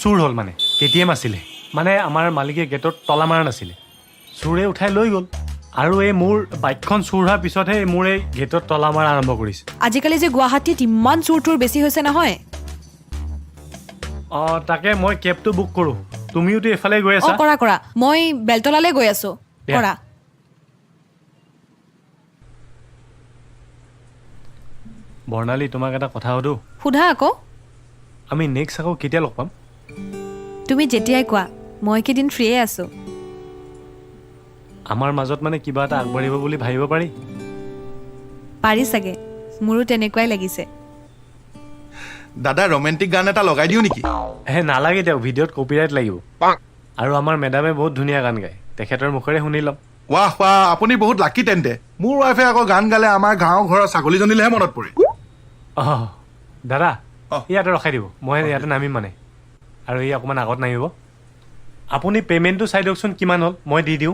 চুৰ হ'ল মানে কেটিএম আছিলে মানে আমাৰ মালিকে গেটত তলা মাৰা নাছিলে চুৰে উঠাই লৈ গ'ল আৰু এই মোৰ বাইকখন চুৰ হোৱাৰ পিছতহে মোৰ এই গেটত তলা মাৰা আৰম্ভ কৰিছে আজিকালি যে গুৱাহাটীত ইমান চুৰ বেছি হৈছে নহয় অঁ তাকে মই কেবটো বুক কৰোঁ তুমিওতো এইফালে গৈ অ আছা কৰা মই বেলতলালৈ গৈ আছো দিয়া। কৰা বৰ্ণালী তোমাক এটা কথা সুধো সোধা আকৌ আমি নেক্সট আকৌ কেতিয়া লগ পাম তুমি যেতিয়াই কোৱা মই কেইদিন ফ্ৰীয়ে আছো আমাৰ মাজত মানে কিবা এটা আগবাঢ়িব বুলি ভাবিব পাৰি পাৰি চাগে মোৰো তেনেকুৱাই লাগিছে দাদা ৰোমান্টিক গান এটা লগাই দিও নেকি নালাগে তেওঁ ভিডিঅ'ত কপিৰাইট লাগিব আৰু আমাৰ মেডামে বহুত ধুনীয়া গান গায় তেখেতৰ মুখেৰে শুনি ল'ম ৱাহ ৱাহ আপুনি বহুত লাকি তেন্তে মোৰ ৱাইফে আকৌ গান গালে আমাৰ গাঁৱৰ ঘৰৰ ছাগলীজনীলেহে মনত পৰে অঁ দাদা অহ। ইয়াতে ৰখাই দিব মই ইয়াতে নামিম মানে আৰু ই অকণমান আগত নামিব আপুনি পে'মেণ্টটো চাই দিয়কচোন কিমান হ'ল মই দি দিওঁ